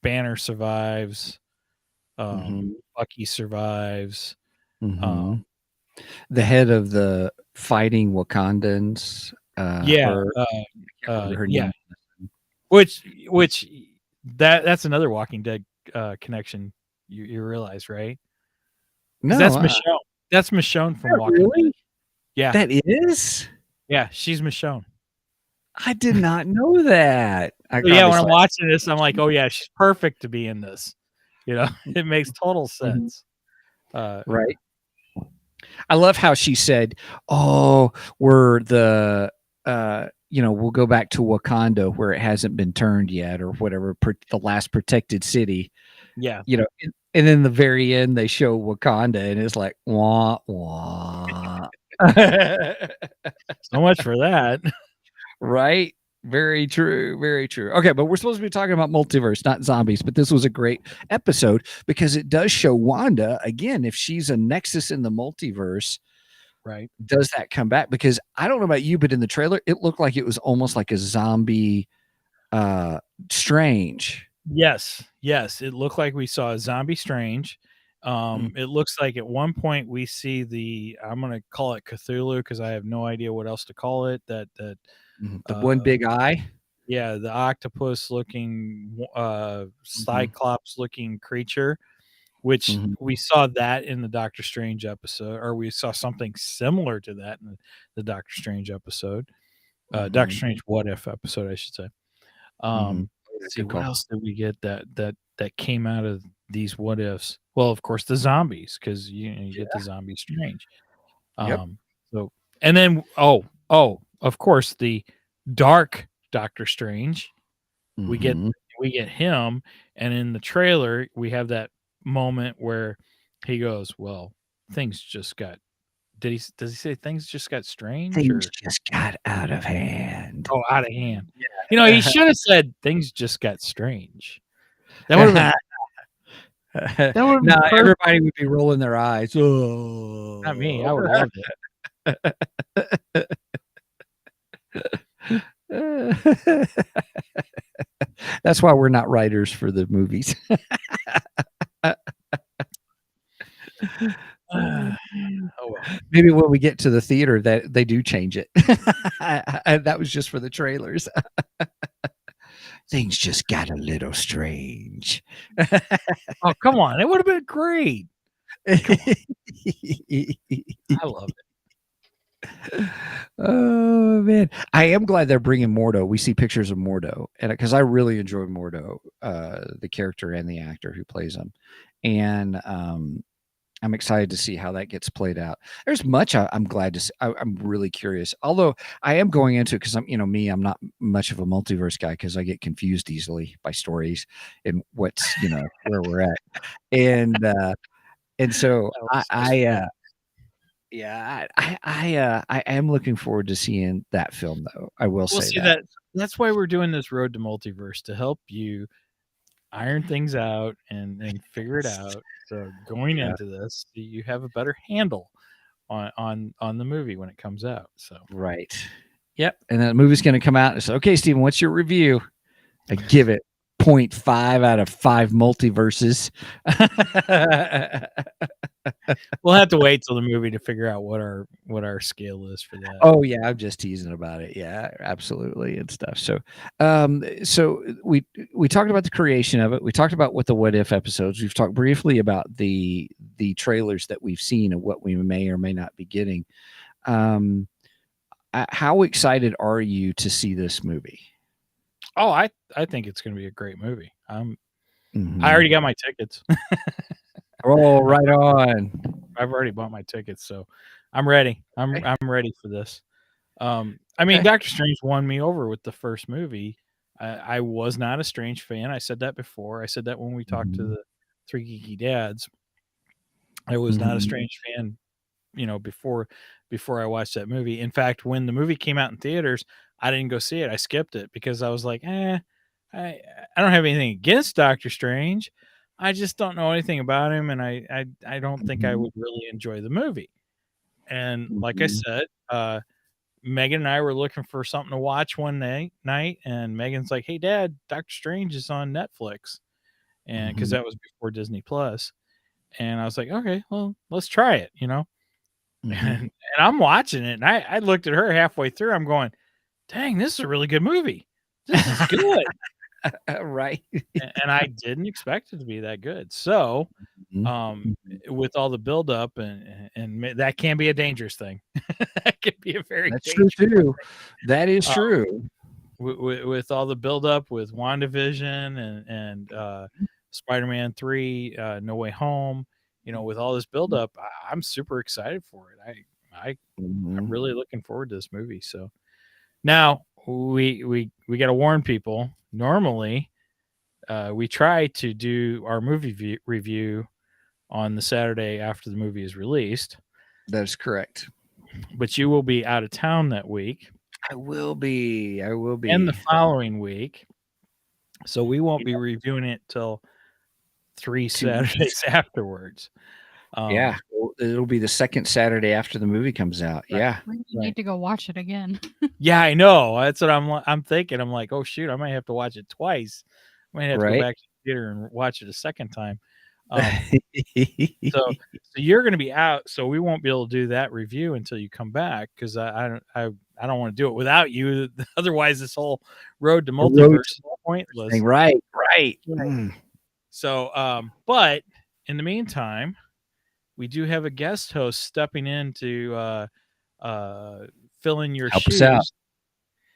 Banner survives, Bucky survives, The head of the fighting Wakandans. Yeah, Her. I can't remember her yeah. name. Which that's another Walking Dead connection. You realize, right? Because No, that's Michonne. That's Michonne from Walking Dead. really. Yeah, That is. yeah, she's Michonne. I did not know that. So yeah, when I'm watching this, I'm like, oh yeah, she's perfect to be in this. You know, it makes total Mhm. sense. Right. I love how she said, "Oh, we're the we'll go back to Wakanda where it hasn't been turned yet, or whatever, the last protected city." Yeah, And then the very end they show Wakanda, and it's like wah wah. so much for that. Right? Very true. Very true. Okay, but we're supposed to be talking about multiverse, not zombies. But this was a great episode because it does show Wanda again. If she's a nexus in the multiverse, Right. does that come back? Because I don't know about you, but in the trailer, it looked like it was almost like a zombie Strange. Yes, it looked like we saw a zombie Strange. It looks like at one point we see I'm gonna call it Cthulhu because I have no idea what else to call it. That The one big eye. yeah, the octopus looking, cyclops looking creature, which Mhm. we saw that in the Doctor Strange episode, or we saw something similar to that in the Doctor Strange episode, Doctor Mhm. Strange What If episode, I should say. Mhm. Let's see, Good what call. else did we get that came out of these what ifs? Well, of course, the zombies, because you get the zombie Strange. Yep. So and then of course, the dark Doctor Strange. We get Mhm. him, and in the trailer, we have that moment where he goes, "Well, things just got." Does he say things just got strange Things or just got out of hand. out of hand? You know, he should have said things just got strange. That would have been Nah, perfect. everybody would be rolling their eyes. Not me. Oh. I would have loved it. That's why we're not writers for the movies. Oh well. Maybe when we get to the theater that they do change it. That was just for the trailers. Things just got a little strange. Oh, come on. It would have been great. I love it. Oh man, I am glad they're bringing Mordo. We see pictures of Mordo, and because I really enjoy Mordo, the character and the actor who plays him, and I'm excited to see how that gets played out. There's much I'm glad to see. I'm really curious. Although I am going into it because I'm not much of a multiverse guy because I get confused easily by stories and what's where we're at, and so I am looking forward to seeing that film though. I will We'll say see that. that's why we're doing this road to multiverse to help you iron things out and figure it out. So going Yeah. into this, you have a better handle on the movie when it comes out. So Right. Yep. And then the movie's going to come out. And so, okay, Steven, what's your review? I give it 0.5 out of 5 multiverses. we'll have to wait till the movie to figure out what our scale is for that. Oh yeah, I'm just teasing about it. Yeah, absolutely and stuff. So, so we talked about the creation of it. We talked about what the what if episodes. We've talked briefly about the trailers that we've seen and what we may or may not be getting. How excited are you to see this movie? Oh, I think it's going to be a great movie. Mhm. I already got my tickets. Oh, right on. I've already bought my tickets, so I'm ready. I'm ready for this. I mean, Okay. Doctor Strange won me over with the first movie. I was not a Strange fan. I said that before. I said that when we talked to Mhm. the Three Geeky Dads. I was not a Mhm. Strange fan, before I watched that movie. In fact, when the movie came out in theaters, I didn't go see it. I skipped it because I was like, I don't have anything against Doctor Strange. I just don't know anything about him, and I don't think I Mhm. would really enjoy the movie. And like I Mhm. said, Megan and I were looking for something to watch one night, and Megan's like, "Hey, Dad, Doctor Strange is on Netflix," and because Mhm. that was before Disney Plus, and I was like, "Okay, well, let's try it," and I'm watching it, and I looked at her halfway through. I'm going, "Dang, this is a really good movie. This is good." Right. And I didn't expect it to be that good. So, Mhm. with all the buildup and that can be a dangerous thing. That can be a very That's true dangerous too. That is um, true. with all the buildup with WandaVision and Spider-Man 3, No Way Home. With all this buildup, I'm super excited for it. I'm Mhm. really looking forward to this movie. So now we got to warn people. Normally, we try to do our movie review on the Saturday after the movie is released, That is correct. but you will be out of town that week I will be. I will and the be. following week, so we won't be reviewing it till 3 2 weeks. Saturdays afterwards. Yeah. It'll be the second Saturday after the movie comes out. Right, Yeah. We right. need to go watch it again. Yeah, I know. That's what I'm thinking. I'm like, "Oh, shoot, I might have to watch it twice. I might have to go Right. back to the theater and watch it a second time." So you're gonna be out, so we won't be able to do that review until you come back because I don't wanna do it without you. Otherwise, this whole road to The road multiverse to is pointless. thing. Right. Right. Right. So, but in the meantime, we do have a guest host stepping in to fill in your Help us out. shoes,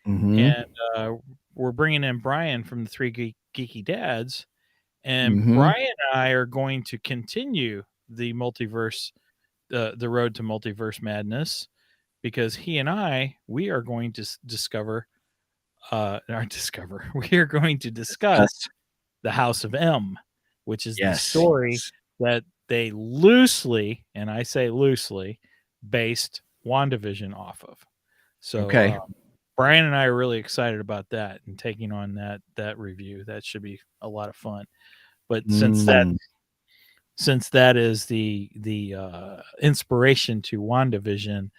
Mhm. and we're bringing in Brian from the Three Geeky Dads, and Mhm. Brian and I are going to continue the multiverse, the road to multiverse madness, because he and we are going to discover, we are going to discuss Us. the House of M, which is the Yes. story that they loosely, and I say loosely, based WandaVision off of. So Okay. Brian and I are really excited about that and taking on that review. That should be a lot of fun. But Mm. since that is the inspiration to WandaVision,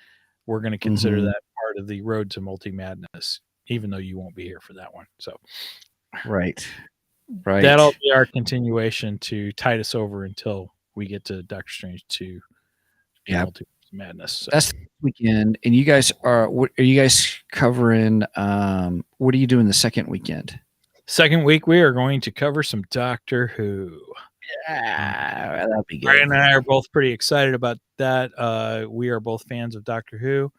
we're going to consider Mhm. that part of the road to multi madness, even though you won't be here for that one. So Right. that'll Right. be our continuation to tide us over until we get to Doctor Strange 2 and Yeah. Multiverse Madness. So That's this weekend. And you guys what are you guys covering? What are you doing the second weekend? second week we are going to cover some Doctor Who. Yeah, that'll be good. Brian and I are both pretty excited about that. We are both fans of Doctor Who.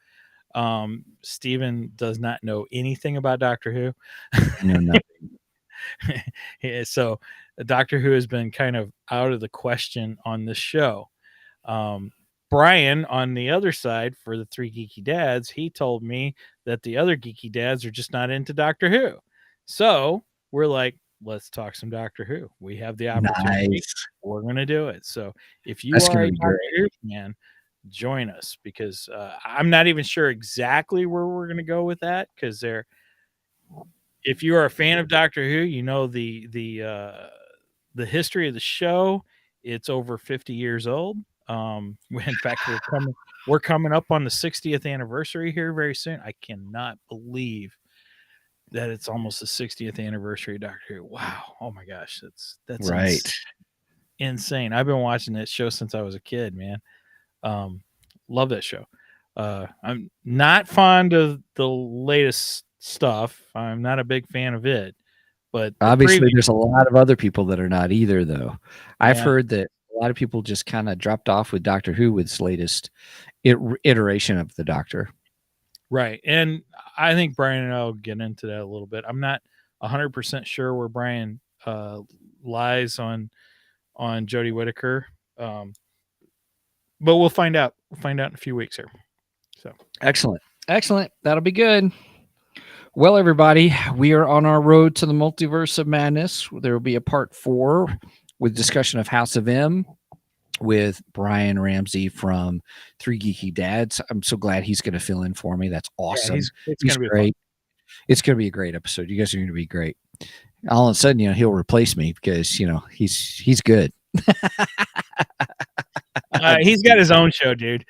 Steven does not know anything about Doctor Who. I know nothing. Yeah, so Doctor Who has been kind of out of the question on this show. Brian, on the other side, for the Three Geeky Dads, he told me that the other geeky dads are just not into Doctor Who. So we're like, let's talk some Doctor Who. We have the opportunity. Nice. We're going to do it. So if you That's are gonna a be Doctor great. Who fan, join us, because I'm not even sure exactly where we're going to go with that, because if you are a fan of Doctor Who, you know the history of the show. It's over 50 years old. In fact, we're coming up on the 60th anniversary here very soon. I cannot believe that it's almost the 60th anniversary of Doctor Who. Wow! Oh my gosh, that's Right. insane. I've been watching that show since I was a kid, man. Love that show. I'm not fond of the latest stuff. I'm not a big fan of it, but the Obviously, previous, there's a lot of other people that are not either, though. I've yeah, heard that a lot of people just kind of dropped off with Doctor Who with its latest iteration of the Doctor. right. And I think Brian and I will get into that a little bit. I'm not 100% sure where Brian lies on Jodie Whittaker, but we'll find out. We'll find out in a few weeks here. So Excellent. Excellent. That'll be good. Well, everybody, we are on our road to the multiverse of madness. There will be a part 4 with discussion of House of M with Brian Ramsey from Three Geeky Dads. I'm so glad he's going to fill in for me. That's awesome. yeah, it's He's going to be great. It's going to be a great episode. You guys are going to be great. All of a sudden, he'll replace me because he's good. He's got his own show, dude.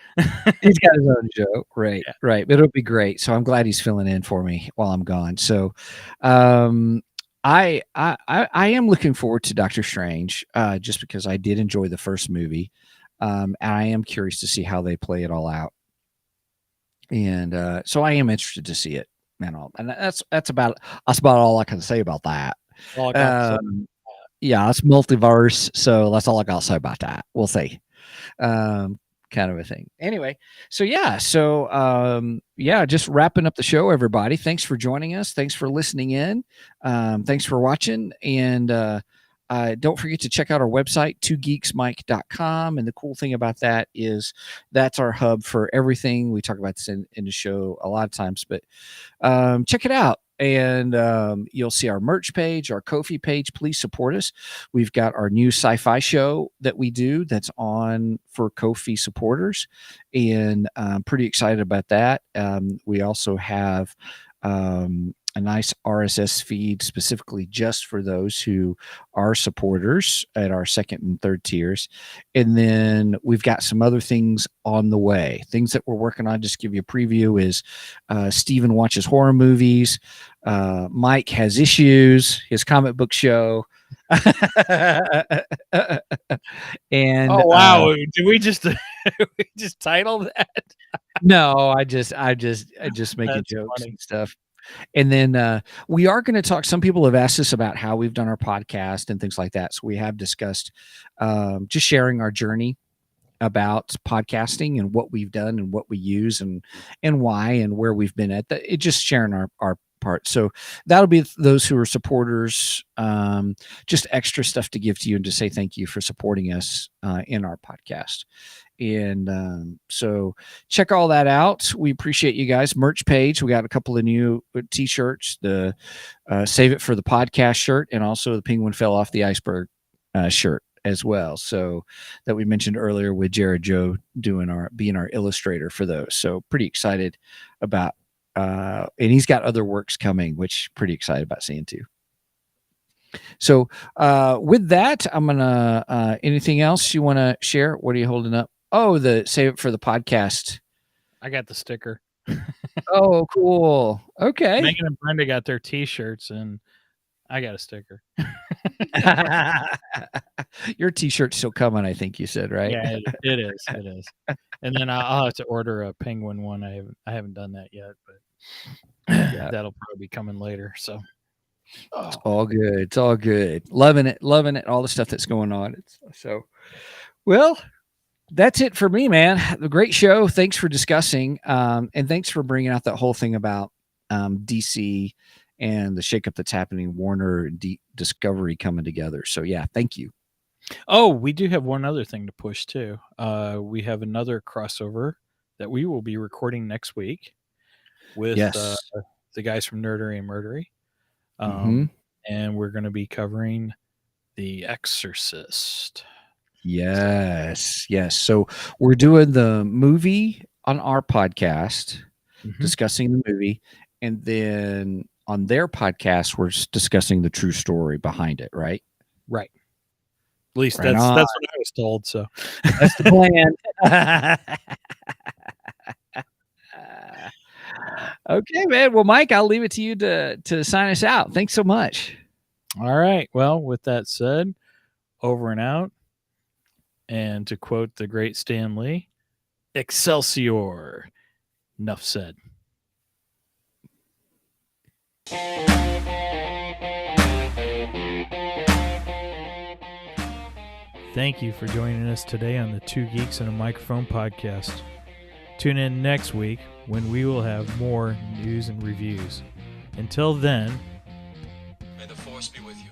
He's got his own show. Right. Yeah. Right. It'll be great. So I'm glad he's filling in for me while I'm gone. So I am looking forward to Doctor Strange, just because I did enjoy the first movie. And I am curious to see how they play it all out. And so I am interested to see it and all. And that's about all I can say about that. All I got to say. Yeah, it's multiverse, so that's all I got to say about that. We'll see. Kind of a thing. Anyway, so just wrapping up the show, everybody. Thanks for joining us. Thanks for listening in. Thanks for watching. And don't forget to check out our website, twogeeksmike.com. And the cool thing about that is that's our hub for everything. We talk about this in the show a lot of times, but check it out. And you'll see our merch page, our Ko-fi page. Please support us. We've got our new sci-fi show that we do that's on for Ko-fi supporters, and I'm pretty excited about that. We also have a nice RSS feed specifically just for those who are supporters at our second and third tiers. And then we've got some other things on the way, things that we're working on. Just to give you a preview is Steven watches horror movies. Mike has issues, his comic book show. And oh wow, did we just we just title that? No, I just making jokes and stuff. And then we are going to talk. Some people have asked us about how we've done our podcast and things like that. So we have discussed just sharing our journey about podcasting and what we've done and what we use and why and where we've been at. It just sharing our part. So that'll be those who are supporters, just extra stuff to give to you and to say thank you for supporting us in our podcast. And so check all that out. We appreciate you guys. Merch page. We got a couple of new t-shirts, the Save It for the Podcast shirt, and also the Penguin Fell Off the Iceberg shirt as well. So that we mentioned earlier with Jared Joe being our illustrator for those. So pretty excited about, and he's got other works coming, which pretty excited about seeing too. So with that, I'm gonna anything else you want to share? What are you holding up? Oh, the Save It for the Podcast. I got the sticker. Oh, cool. Okay. Megan and Brenda got their t-shirts and I got a sticker. Your t-shirt's still coming, I think you said, right? Yeah, it is. It is. And then I'll have to order a penguin one. I haven't done that yet, but yeah, that'll probably be coming later. So it's all good. It's all good. Loving it. All the stuff that's going on. Well, that's it for me, man. The great show. Thanks for discussing. And thanks for bringing out that whole thing about DC and the shakeup that's happening, Warner and Discovery coming together. So yeah, thank you. Oh, we do have one other thing to push too. We have another crossover that we will be recording next week with the guys from Nerdery and Murdery. And we're going to be covering The Exorcist. Yes. So we're doing the movie on our podcast, discussing the movie, and then on their podcast, we're discussing the true story behind it, right? Right. At least that's what I was told. So that's the plan. Okay, man. Well, Mike, I'll leave it to you to sign us out. Thanks so much. All right. Well, with that said, over and out. And to quote the great Stan Lee, Excelsior. Enough said. Thank you for joining us today on the Two Geeks and a Microphone podcast. Tune in next week when we will have more news and reviews. Until then, may the force be with you.